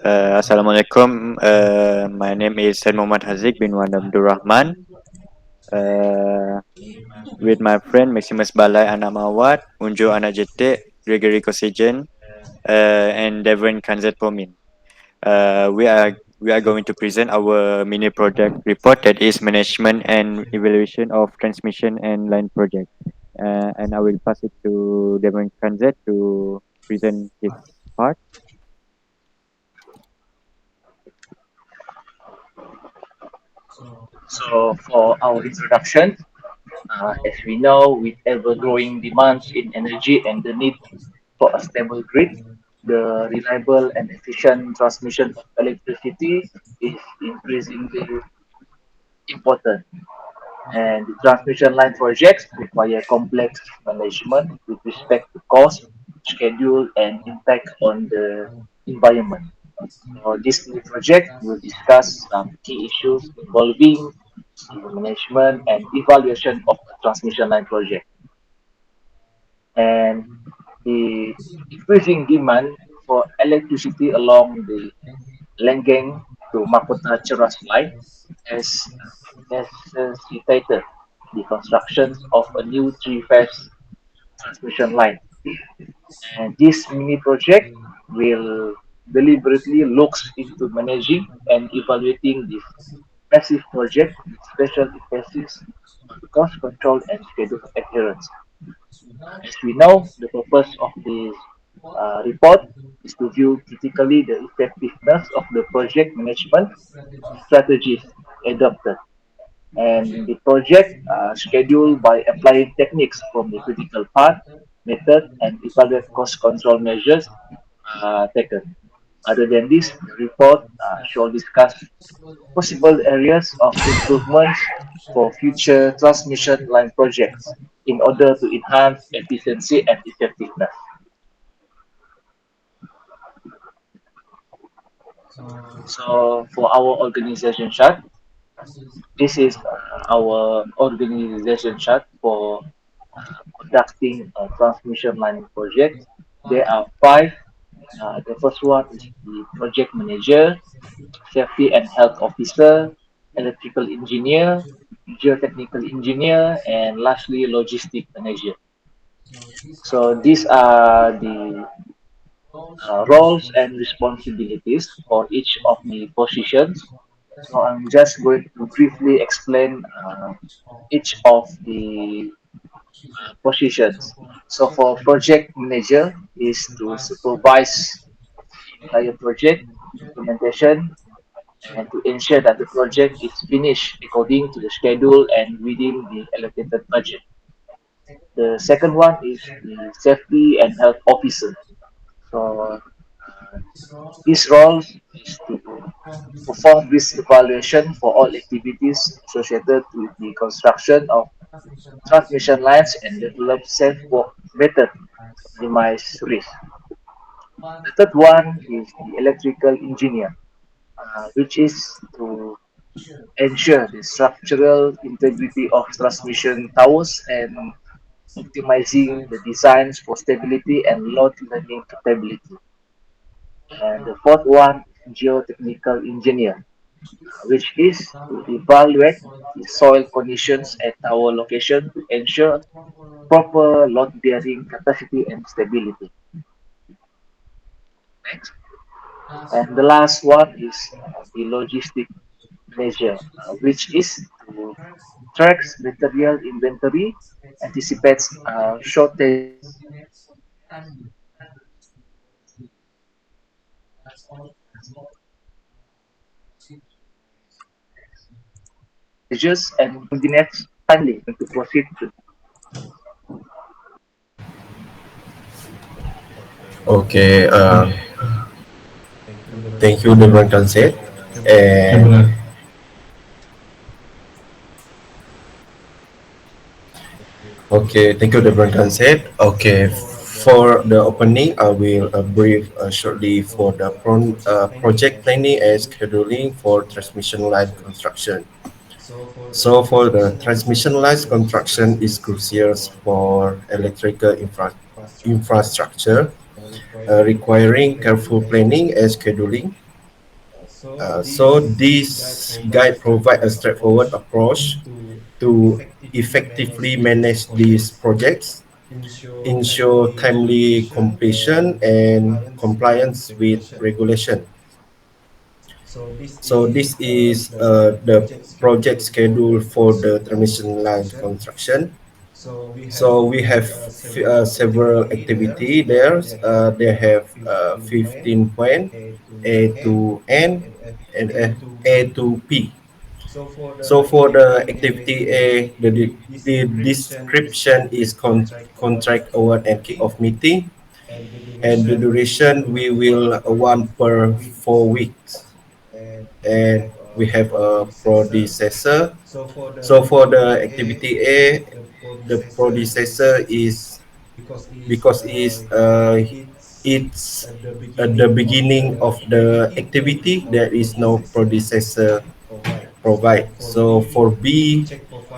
Assalamualaikum. My name is Said Muhammad Haziq bin Wan Abdul Rahman. Uh, with my friend Maximus Balai Anak Mawat, Unjo Anak Jetik, Gregory Kosigen, and Devon Kanzat Pomin. We are going to present our mini project report, that is management and evaluation of transmission and line project. And I will pass it to Devon Kanzat to present his part. So, for our introduction, as we know, with ever growing demands in energy and the need for a stable grid, the reliable and efficient transmission of electricity is increasingly important. And the transmission line projects require complex management with respect to cost, schedule, and impact on the environment. So this new project will discuss some key issues involving the management and evaluation of a transmission line project. And the increasing demand for electricity along the Lenggeng to Makota Ceras line has necessitated the construction of a new three-phase transmission line. And this mini project will deliberately looks into managing and evaluating this massive project with special emphasis on cost control and schedule adherence. As we know, the purpose of this report is to view critically the effectiveness of the project management strategies adopted and the project scheduled by applying techniques from the critical path method and evaluate cost control measures taken. Other than this, the report shall discuss possible areas of improvements for future transmission line projects in order to enhance efficiency and effectiveness. So, for our organization chart, this is our organization chart for conducting a transmission line project. There are five. The first one is the project manager, safety and health officer, electrical engineer, geotechnical engineer, and lastly, logistic manager. So these are the roles and responsibilities for each of the positions. So I'm just going to briefly explain each of the positions. So for project manager is to supervise entire project implementation and to ensure that the project is finished according to the schedule and within the allocated budget. The second one is the safety and health officer. So his role is to perform risk evaluation for all activities associated with the construction of transmission lines and develop safe work method to minimize risk. The third one is the electrical engineer, which is to ensure the structural integrity of transmission towers and optimizing the designs for stability and load learning capability. And the fourth one is geotechnical engineer, which is to evaluate the soil conditions at our location to ensure proper load bearing capacity and stability. Next. And the last one is the logistic measure, which is to tracks material inventory, anticipates shortages, and coordinates timely to proceed to. Okay, thank you, Devon Consett. And okay, thank you, Devon Consett. Okay, for the opening, I will brief shortly for the project planning and scheduling for transmission line construction. So, for the transmission line construction is crucial for electrical infrastructure, requiring careful planning and scheduling. So this guide provide a straightforward approach to effectively manage these projects, ensure timely completion and compliance with regulation. So this is the project schedule for the transmission line construction. So we have several activity there. They have 15 point A to N and A to P. So for the activity A, the description is contract award and kick-off meeting, and the duration we will one per 4 weeks, and we have a predecessor. So for the activity A, the predecessor is because it's at the beginning of the activity there is no predecessor provide. So for B,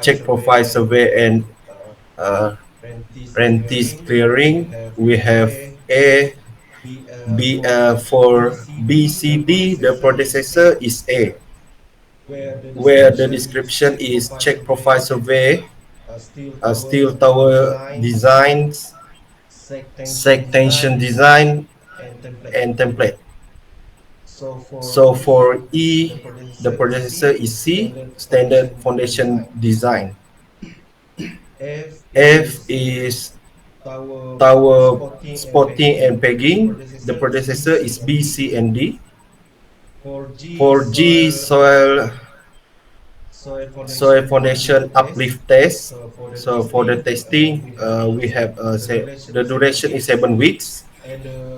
check profile survey and uh, rentist clearing, we have A, B. For BCD, the predecessor is A, where the description is check profile survey, steel tower designs, seg tension design, and template. So for E, the predecessor is C, standard foundation design. F is tower spotting and pegging. The predecessor is B, C, and D. For G, soil foundation uplift test. So for the testing, we have the duration is 7 weeks,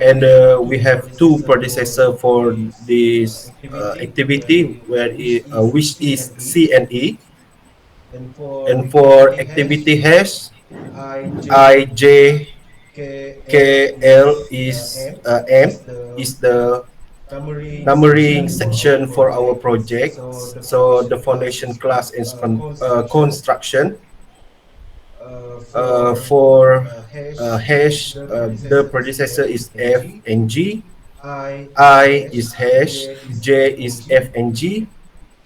and we have two predecessor for this activity, which is C and E. And for activity hash, I, J, K, L is M is the numbering section for our projects. So the foundation class is construction. For hash, the predecessor is F and G. I is hash, J is F and G,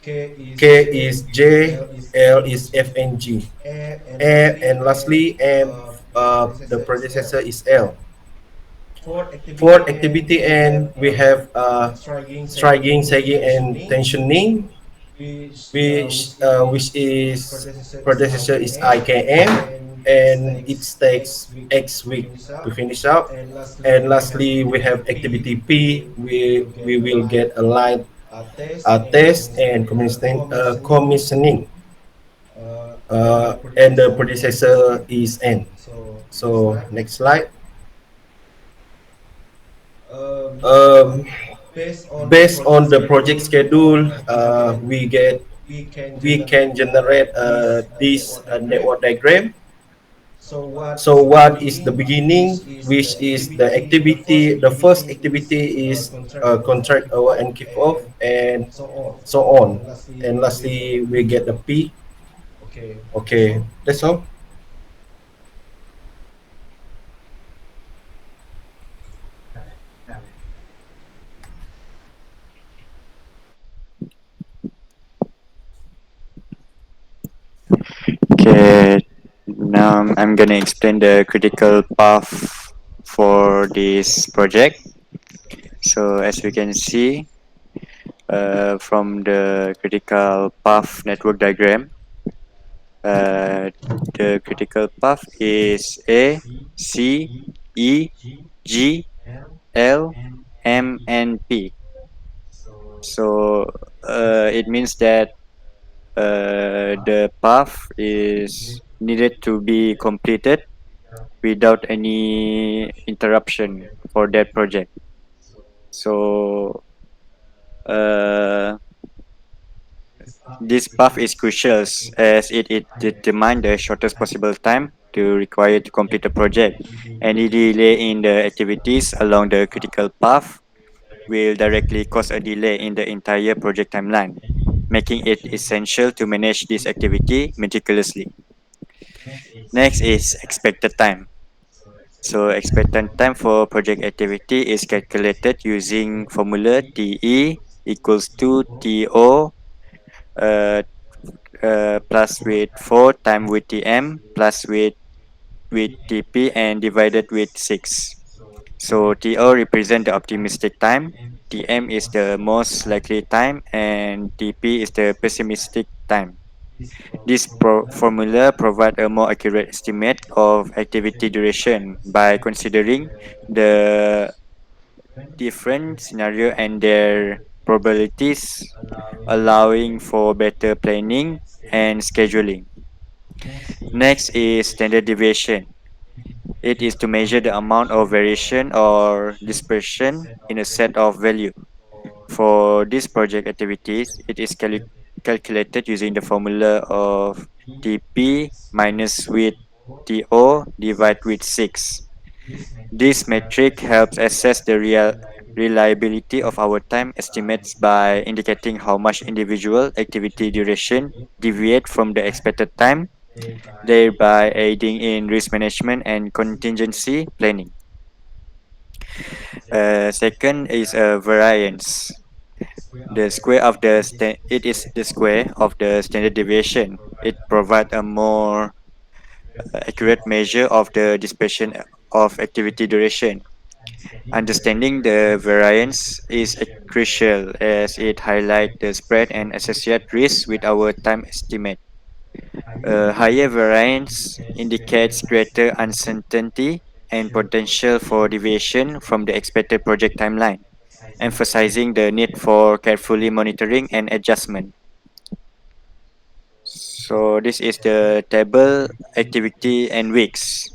K is J, L is F and G. And lastly, M, the predecessor is L. For activity N, we have striking, sagging, and tensioning, which is predecessor is IKM, and it takes X week to finish up. And lastly, we have activity P. We will get a line test and commissioning, and the predecessor is N. So next slide. Um, Based on the project schedule, we can generate this network diagram. So what is the beginning, which is the activity? The first activity is contract award and kick off, and so on. And lastly, we get the P. Okay, that's all. Okay, now I'm gonna explain the critical path for this project. So as we can see from the critical path network diagram, uh, the critical path is A, C, E, G, L, M, and P. So it means that the path is needed to be completed without any interruption for that project. So uh, this path is crucial as it determines the shortest possible time to require to complete the project. Any delay in the activities along the critical path will directly cause a delay in the entire project timeline, making it essential to manage this activity meticulously. Next is expected time. So expected time for project activity is calculated using formula TE equals to TO uh, plus with 4 times with TM plus with TP and divided with 6. So TO represent the optimistic time, TM is the most likely time, and TP is the pessimistic time. This formula provides a more accurate estimate of activity duration by considering the different scenario and their probabilities, allowing for better planning and scheduling. Next is standard deviation. It is to measure the amount of variation or dispersion in a set of value. For these project activities, it is calculated using the formula of TP minus with TO divided with 6. This metric helps assess the reliability of our time estimates by indicating how much individual activity duration deviate from the expected time, thereby aiding in risk management and contingency planning. Second is a variance. It is the square of the standard deviation. It provides a more accurate measure of the dispersion of activity duration. Understanding the variance is crucial as it highlights the spread and associated risks with our time estimate. A higher variance indicates greater uncertainty and potential for deviation from the expected project timeline, emphasizing the need for carefully monitoring and adjustment. So this is the table activity and weeks.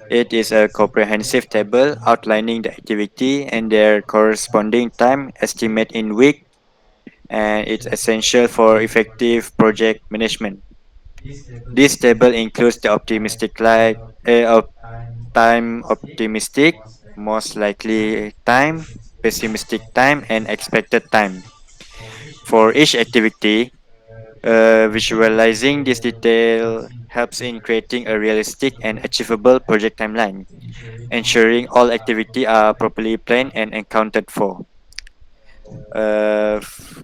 It is a comprehensive table outlining the activity and their corresponding time estimate in week, and it's essential for effective project management. This table includes the time optimistic, most likely time, pessimistic time, and expected time. For each activity, visualizing this detail helps in creating a realistic and achievable project timeline, ensuring all activity are properly planned and accounted for. Uh, f-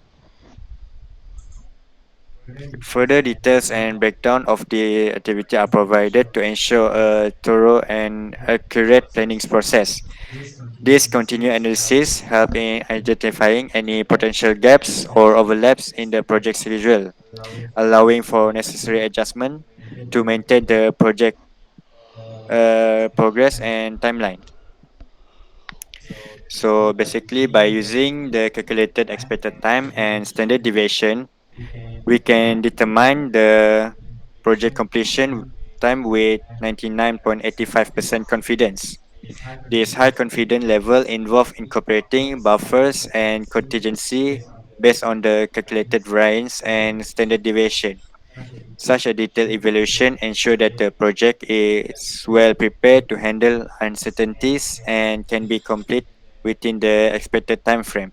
Further details and breakdown of the activity are provided to ensure a thorough and accurate planning process. This continued analysis help in identifying any potential gaps or overlaps in the project schedule, allowing for necessary adjustment to maintain the project progress and timeline. So basically, by using the calculated expected time and standard deviation, we can determine the project completion time with 99.85% confidence. This high confidence level involves incorporating buffers and contingency based on the calculated variance and standard deviation. Such a detailed evaluation ensures that the project is well prepared to handle uncertainties and can be complete within the expected time frame.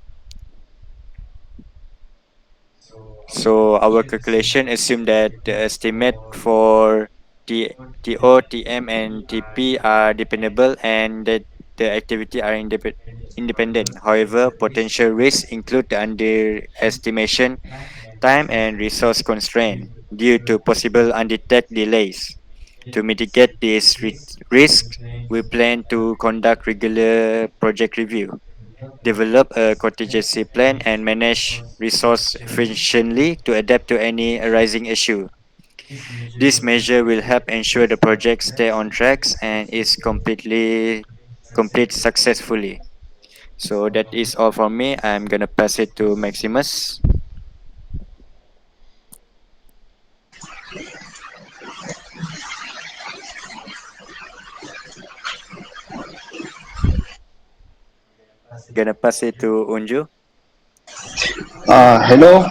So our calculation assume that the estimate for T, TO, TM, and TP are dependable and that the activity are independent. However, potential risks include the underestimation, time, and resource constraint due to possible undetected delays. To mitigate this risk, we plan to conduct regular project review, develop a contingency plan, and manage resource efficiently to adapt to any arising issue. This measure will help ensure the project stay on tracks and is complete successfully. So that is all for me. I'm gonna pass it to Maximus. Gonna pass it to Unju. Hello,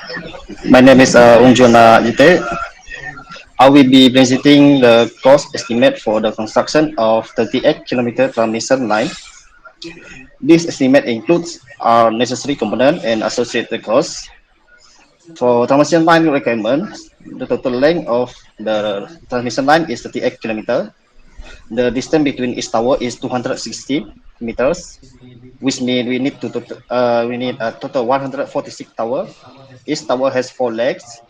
my name is Unjona Jite. I will be presenting the cost estimate for the construction of 38-kilometer transmission line. This estimate includes our necessary component and associated costs. For transmission line requirement, the total length of the transmission line is 38 kilometer. The distance between each tower is 260. meters, which means we need a total 146 tower. Each tower has 4 legs,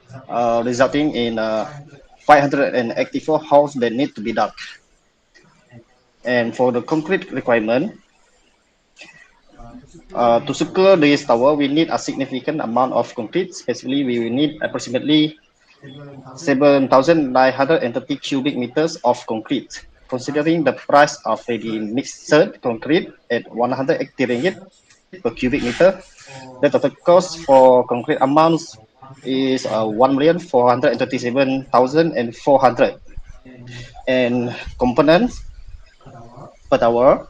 resulting in 584 houses that need to be dug. And for the concrete requirement, to secure this tower, we need a significant amount of concrete. Specifically, we will need approximately 7,930 cubic meters of concrete. Considering the price of the mixed concrete at 180 ringgit per cubic meter, the total cost for concrete amounts is 1,437,400. And components per tower,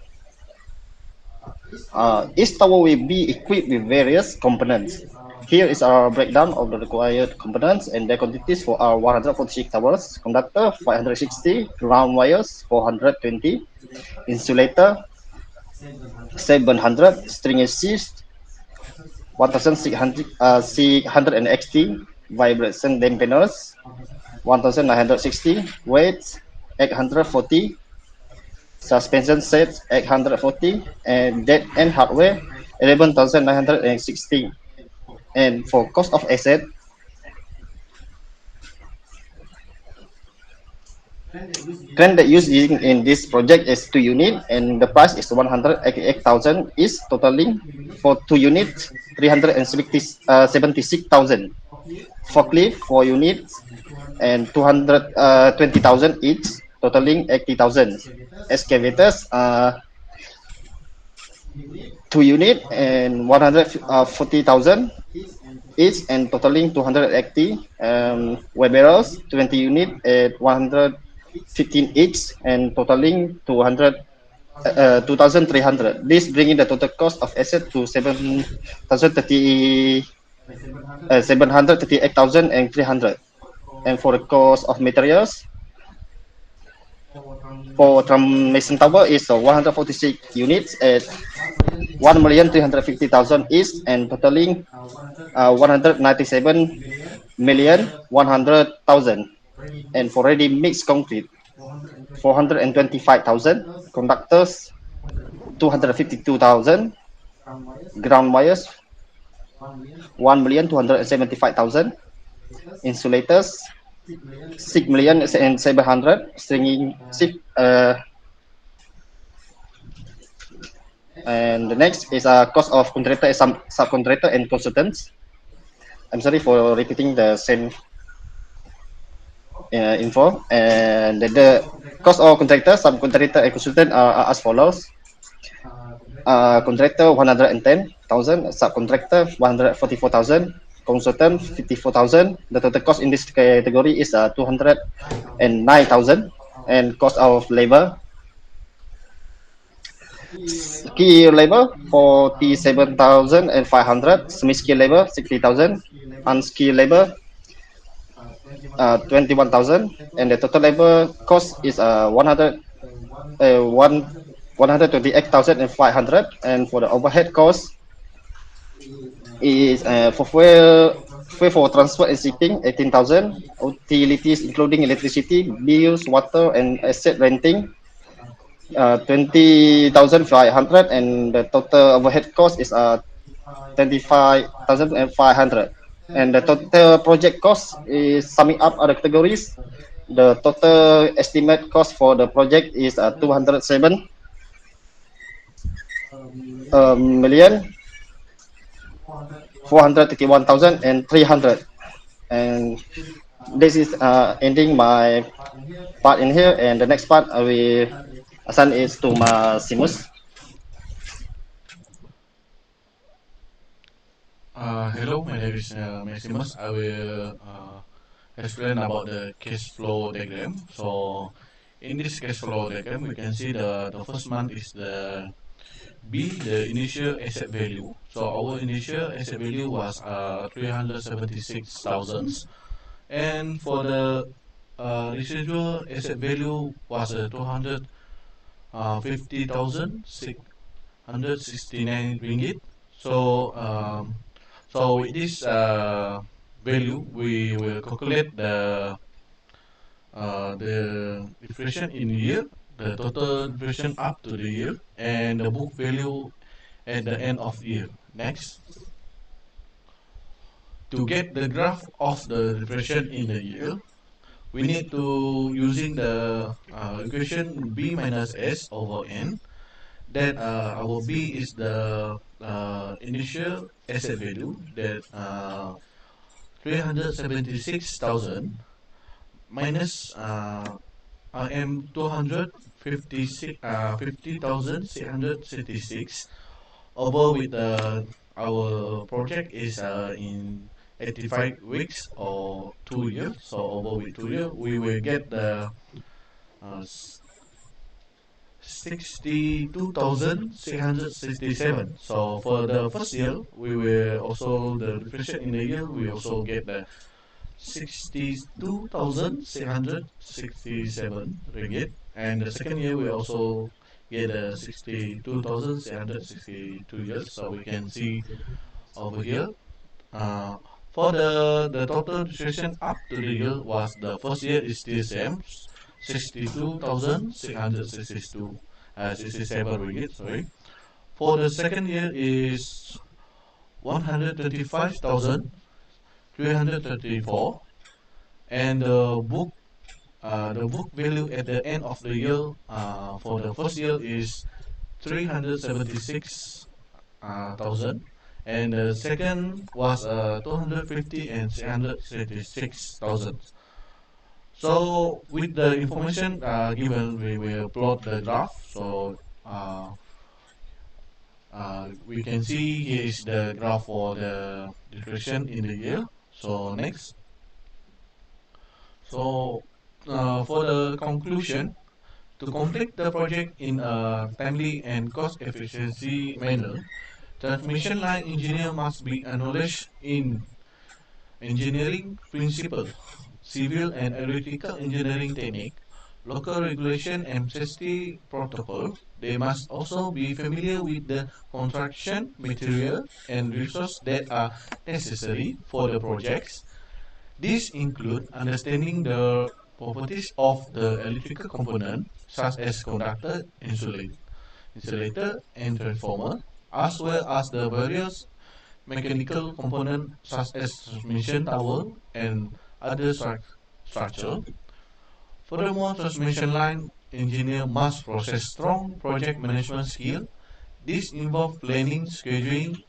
each tower will be equipped with various components. Here is our breakdown of the required components and their quantities for our 146 towers: conductor 560, ground wires 420, insulator 700, string assist 1660, vibration dampeners 1960, weights 840, suspension sets 840, and dead end hardware 11,960. And for cost of asset, crane that used in this project is 2 units, and the price is 188,000 is totaling for 2 units 376,000. Forklift 4 units and 220,000 each, totaling 80,000. Excavators 2 units and 140,000 each, and totaling 280. Wheelbarrows 20 units at 115 each, and totaling 2,300. This bringing the total cost of asset to 738,300. And for the cost of materials, for Mason Tower is 146 units at 1,350,000 each, and totaling 197,100,000. And for ready mixed concrete, 425,000. Conductors 252,000. Ground wires 1,275,000. Insulators 6,700,000. Stringing and the next is a cost of contractor, subcontractor, and consultants. I'm sorry for repeating the same info. And the cost of contractor, subcontractor, and consultant are as follows. Contractor 110,000, subcontractor 144,000, consultant 54,000. The total cost in this category is 209,000. And cost of labor, key labor 47,500, semi-skilled labor 60,000, unskilled labor 21,000, and the total labor cost is 128,500. And for the overhead cost is for fuel for transport and shipping 18,000, utilities including electricity, bills, water, and asset renting 20,500, and the total overhead cost is 25,500. And the total project cost is summing up other categories. The total estimate cost for the project is 207 million 431,300. And this is ending my part in here, and the next part I will assign is to Maximus. Hello, my name is Maximus. I will explain about the cash flow diagram. So, in this cash flow diagram, we can see the first month is the B, the initial asset value. So, our initial asset value was 376,000, and for the residual asset value was 250,669 ringgit. So, with this value, we will calculate the inflation in year, the total depreciation up to the year, and the book value at the end of the year. Next, to get the graph of the depreciation in the year, we need to using the equation b minus s over n. That our b is the initial asset value that 376,000 minus IM 256 50,666 over with our project is in 85 weeks or 2 years. So over with 2 years, we will get the 62,667. So for the first year, we will also the depreciation in the year. We also get the 62,667 ringgit, and the second year we also get a 62,662 years. So we can see over here. Uh, for the total depreciation up to the year was the first year is still same, 62,662 67 ringgit. Sorry. For the second year is 135,334, and the book value at the end of the year for the first year is 376 thousand, and the second was 250 and 366,000. So with the information given, we will plot the graph. So uh, we can see here is the graph for the depreciation in the year. So next, so for the conclusion, to complete the project in a timely and cost efficiency manner, transmission line engineer must be acknowledged in engineering principle, civil and electrical engineering technique, local regulation and safety protocol. They must also be familiar with the construction material and resources that are necessary for the projects. These include understanding the properties of the electrical component, such as conductor, insulator, and transformer, as well as the various mechanical components such as transmission tower and other structure. Furthermore, transmission line engineer must possess strong project management skill. This involves planning, scheduling,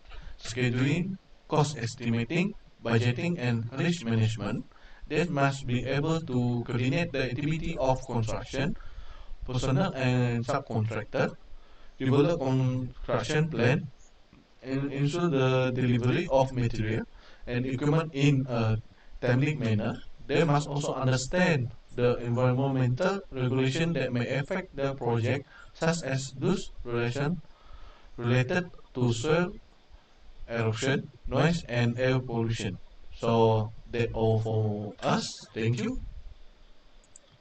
cost estimating, budgeting, and risk management. They must be able to coordinate the activity of construction, personnel, and subcontractor, develop construction plan, and ensure the delivery of material and equipment in a timely manner. They must also understand the environmental regulation that may affect the project, such as those related to soil erosion, noise, and air pollution. So that all for us. Thank you.